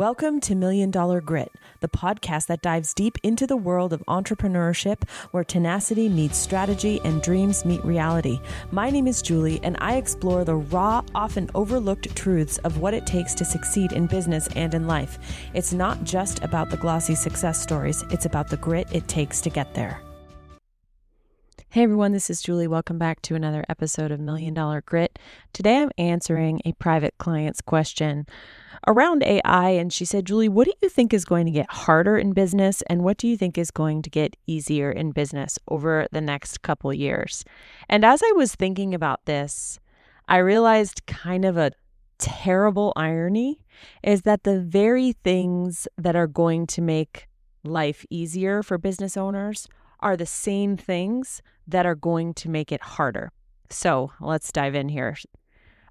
Welcome to Million Dollar Grit, the podcast that dives deep into the world of entrepreneurship where tenacity meets strategy and dreams meet reality. My name is Julie, and I explore the raw, often overlooked truths of what it takes to succeed in business and in life. It's not just about the glossy success stories, it's about the grit it takes to get there. Hey everyone, this is Julie. Welcome back to another episode of Million Dollar Grit. Today I'm answering a private client's question around AI, and she said, Julie, what do you think is going to get harder in business, and what do you think is going to get easier in business over the next couple years? And as I was thinking about this, I realized kind of a terrible irony is that the very things that are going to make life easier for business owners are the same things that are going to make it harder. So let's dive in here.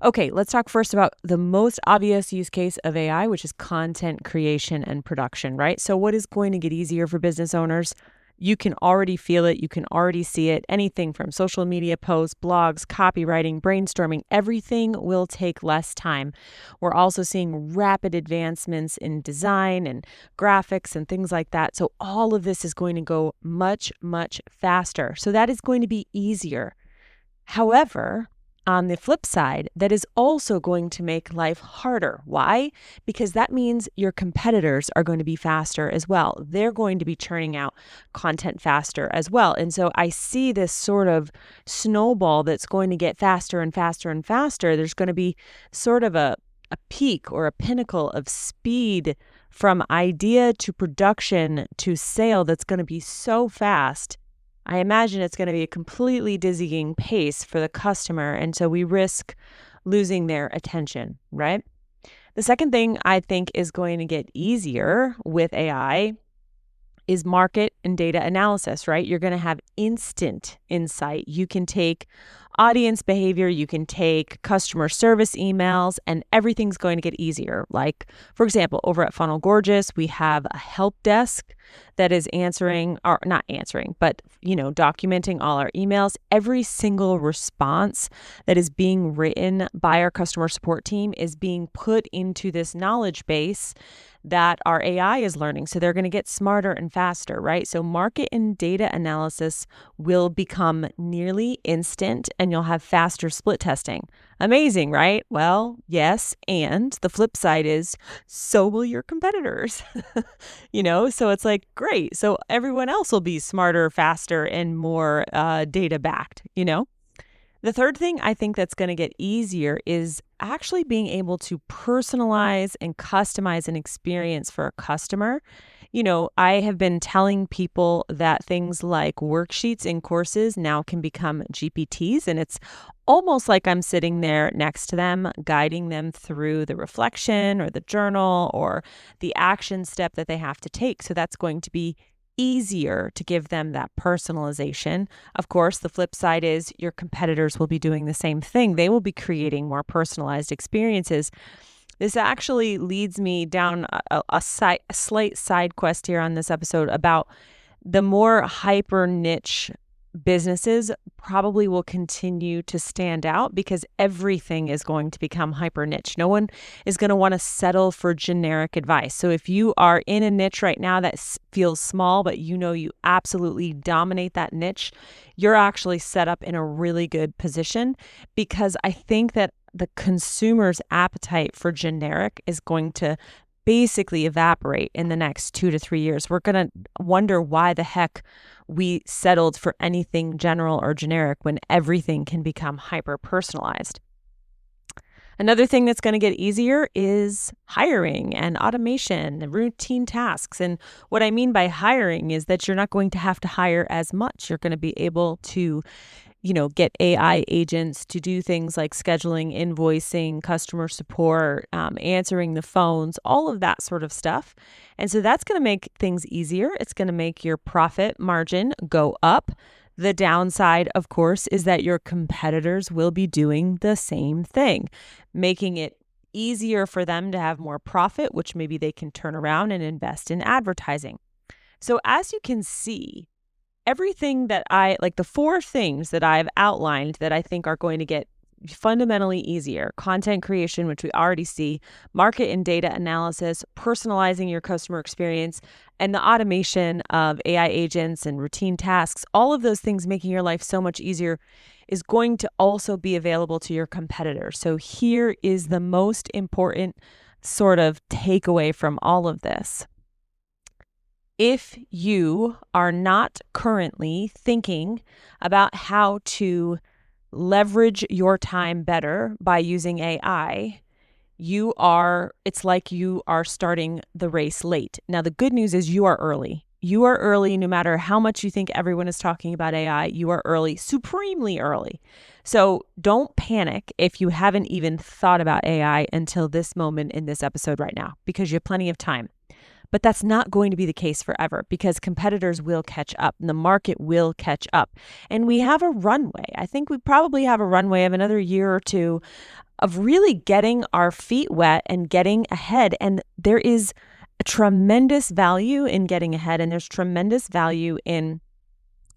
Okay, let's talk first about the most obvious use case of AI, which is content creation and production, right? So what is going to get easier for business owners? You can already feel it. You can already see it. Anything from social media posts, blogs, copywriting, brainstorming, everything will take less time. We're also seeing rapid advancements in design and graphics and things like that. So all of this is going to go much, much faster. So that is going to be easier. However, on the flip side, that is also going to make life harder. Why? Because that means your competitors are going to be faster as well. They're going to be churning out content faster as well. And so I see this sort of snowball that's going to get faster and faster and faster. There's going to be sort of a peak or a pinnacle of speed from idea to production to sale that's going to be so fast. I imagine it's going to be a completely dizzying pace for the customer, and so we risk losing their attention, right? The second thing I think is going to get easier with AI is market and data analysis, right? You're going to have instant insight. You can take audience behavior, you can take customer service emails, and everything's going to get easier. Like, for example, over at Funnel Gorgeous, we have a help desk that is documenting all our emails. Every single response that is being written by our customer support team is being put into this knowledge base that our AI is learning. So they're going to get smarter and faster, right? So market and data analysis will become nearly instant, and you'll have faster split testing. Amazing, right? Well, yes. And the flip side is, so will your competitors, so it's like, great. So everyone else will be smarter, faster, and more data backed, The third thing I think that's going to get easier is actually being able to personalize and customize an experience for a customer. I have been telling people that things like worksheets in courses now can become GPTs, and it's almost like I'm sitting there next to them, guiding them through the reflection or the journal or the action step that they have to take. So that's going to be easier to give them that personalization. Of course, the flip side is your competitors will be doing the same thing. They will be creating more personalized experiences. This actually leads me down a slight side quest here on this episode about the more hyper niche businesses probably will continue to stand out because everything is going to become hyper niche. No one is going to want to settle for generic advice. So if you are in a niche right now that feels small, but you absolutely dominate that niche, you're actually set up in a really good position, because I think that the consumer's appetite for generic is going to basically evaporate in the next 2 to 3 years. We're going to wonder why the heck we settled for anything general or generic when everything can become hyper personalized. Another thing that's going to get easier is hiring and automation and routine tasks. And what I mean by hiring is that you're not going to have to hire as much. You're going to be able to get AI agents to do things like scheduling, invoicing, customer support, answering the phones, all of that sort of stuff. And so that's going to make things easier. It's going to make your profit margin go up. The downside, of course, is that your competitors will be doing the same thing, making it easier for them to have more profit, which maybe they can turn around and invest in advertising. So as you can see, everything that the 4 things that I've outlined that I think are going to get fundamentally easier. Content creation, which we already see, market and data analysis, personalizing your customer experience, and the automation of AI agents and routine tasks, all of those things making your life so much easier is going to also be available to your competitors. So here is the most important sort of takeaway from all of this. If you are not currently thinking about how to leverage your time better by using AI, it's like you are starting the race late. Now, the good news is you are early. You are early no matter how much you think everyone is talking about AI. You are early, supremely early. So don't panic if you haven't even thought about AI until this moment in this episode right now, because you have plenty of time. But that's not going to be the case forever, because competitors will catch up and the market will catch up. And we have a runway. I think we probably have a runway of another year or two of really getting our feet wet and getting ahead. And there is a tremendous value in getting ahead, and there's tremendous value in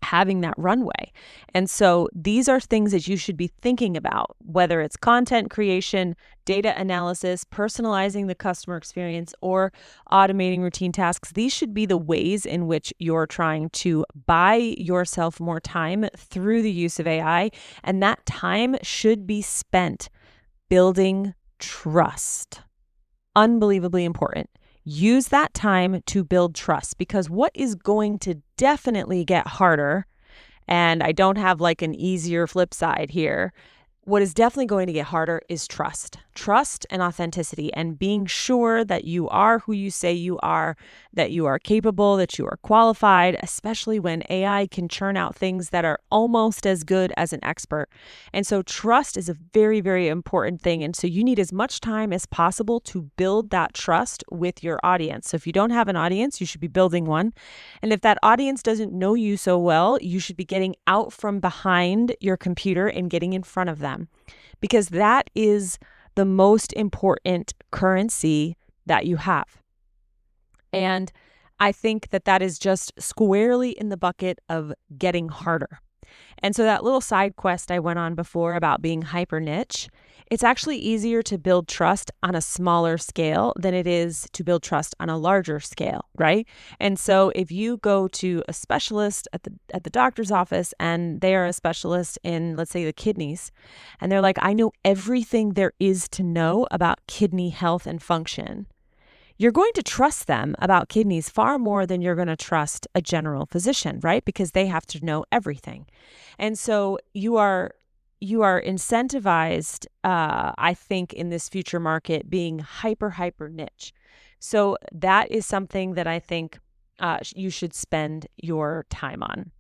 having that runway. And so these are things that you should be thinking about, whether it's content creation, data analysis, personalizing the customer experience, or automating routine tasks. These should be the ways in which you're trying to buy yourself more time through the use of AI. And that time should be spent building trust. Unbelievably important. Use that time to build trust, because what is going to definitely get harder, and I don't have like an easier flip side here, what is definitely going to get harder is trust. Trust and authenticity, and being sure that you are who you say you are, that you are capable, that you are qualified, especially when AI can churn out things that are almost as good as an expert. And so trust is a very, very important thing. And so you need as much time as possible to build that trust with your audience. So if you don't have an audience, you should be building one. And if that audience doesn't know you so well, you should be getting out from behind your computer and getting in front of them, because that is the most important currency that you have. And I think that that is just squarely in the bucket of getting harder. And so that little side quest I went on before about being hyper niche, it's actually easier to build trust on a smaller scale than it is to build trust on a larger scale, right? And so if you go to a specialist at the doctor's office and they are a specialist in, let's say, the kidneys, and they're like, I know everything there is to know about kidney health and function, you're going to trust them about kidneys far more than you're going to trust a general physician, right? Because they have to know everything. And so you are incentivized, I think, in this future market being hyper niche. So that is something that I think you should spend your time on.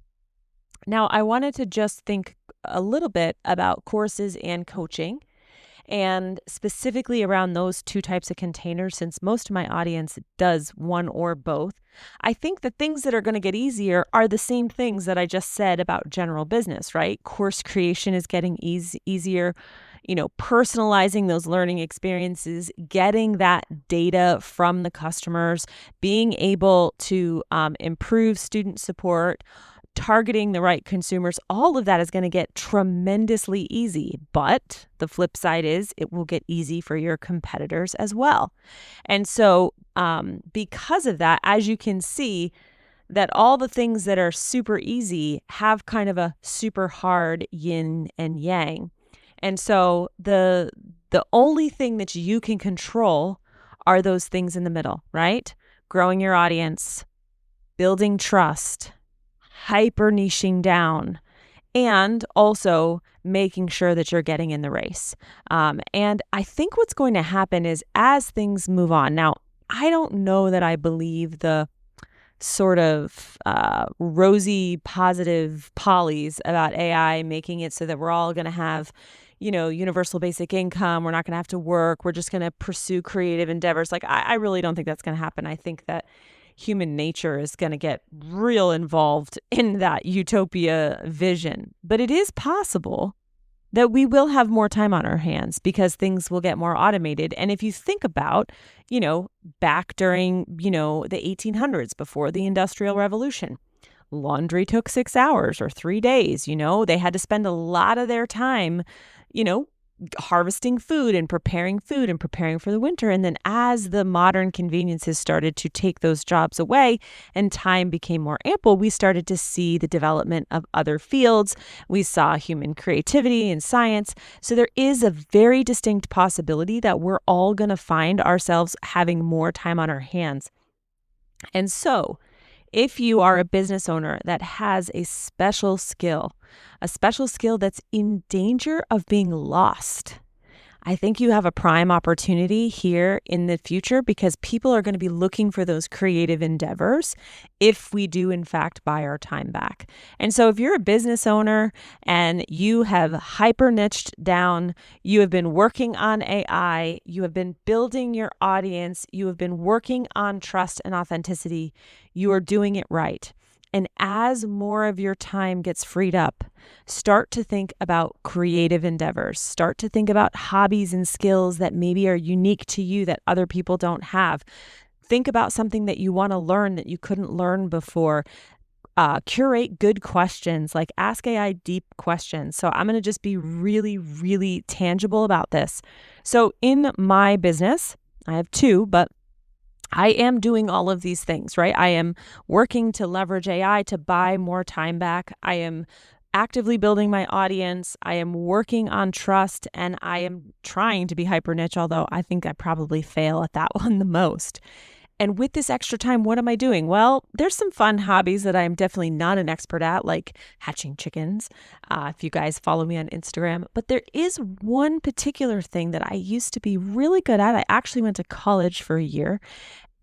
Now, I wanted to just think a little bit about courses and coaching, and specifically around those two types of containers, since most of my audience does one or both. I think the things that are going to get easier are the same things that I just said about general business, right? Course creation is getting easier, personalizing those learning experiences, getting that data from the customers, being able to improve student support, targeting the right consumers, all of that is going to get tremendously easy. But the flip side is it will get easy for your competitors as well. And so because of that, as you can see, that all the things that are super easy have kind of a super hard yin and yang. And so the only thing that you can control are those things in the middle, right? Growing your audience, building trust, hyper niching down, and also making sure that you're getting in the race. And I think what's going to happen is as things move on, now, I don't know that I believe the sort of rosy, positive polys about AI making it so that we're all going to have, universal basic income. We're not going to have to work. We're just going to pursue creative endeavors. Like, I really don't think that's going to happen. I think that human nature is going to get real involved in that utopia vision. But it is possible that we will have more time on our hands because things will get more automated. And if you think about, back during, the 1800s, before the Industrial Revolution, laundry took 6 hours or 3 days. They had to spend a lot of their time, harvesting food and preparing for the winter. And then as the modern conveniences started to take those jobs away and time became more ample, we started to see the development of other fields. We saw human creativity and science. So there is a very distinct possibility that we're all going to find ourselves having more time on our hands. And so if you are a business owner that has a special skill that's in danger of being lost, I think you have a prime opportunity here in the future, because people are going to be looking for those creative endeavors if we do, in fact, buy our time back. And so if you're a business owner and you have hyper niched down, you have been working on AI, you have been building your audience, you have been working on trust and authenticity, you are doing it right. And as more of your time gets freed up, start to think about creative endeavors. Start to think about hobbies and skills that maybe are unique to you that other people don't have. Think about something that you want to learn that you couldn't learn before. Curate good questions, like ask AI deep questions. So I'm going to just be really, really tangible about this. So in my business, I have two, but I am doing all of these things, right? I am working to leverage AI to buy more time back. I am actively building my audience. I am working on trust, and I am trying to be hyper niche, although I think I probably fail at that one the most. And with this extra time, what am I doing? Well, there's some fun hobbies that I'm definitely not an expert at, like hatching chickens, if you guys follow me on Instagram. But there is one particular thing that I used to be really good at. I actually went to college for a year.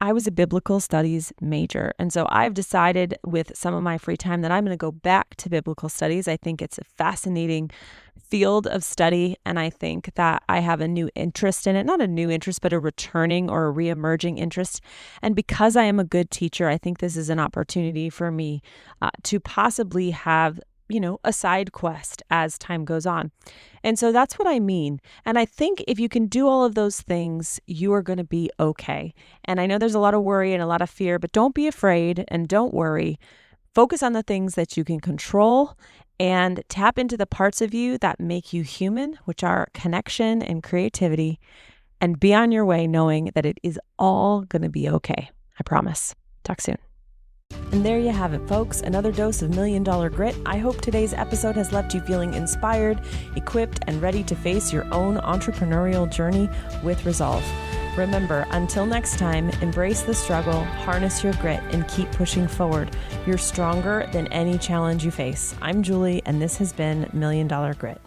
I was a biblical studies major. And so I've decided with some of my free time that I'm going to go back to biblical studies. I think it's a fascinating field of study. And I think that I have a new interest in it, not a new interest, but a returning or a reemerging interest. And because I am a good teacher, I think this is an opportunity for me to possibly have a side quest as time goes on. And so that's what I mean. And I think if you can do all of those things, you are going to be okay. And I know there's a lot of worry and a lot of fear, but don't be afraid and don't worry. Focus on the things that you can control and tap into the parts of you that make you human, which are connection and creativity, and be on your way knowing that it is all going to be okay. I promise. Talk soon. And there you have it, folks. Another dose of $1 Million Grit. I hope today's episode has left you feeling inspired, equipped, and ready to face your own entrepreneurial journey with resolve. Remember, until next time, embrace the struggle, harness your grit, and keep pushing forward. You're stronger than any challenge you face. I'm Julie, and this has been $1 Million Grit.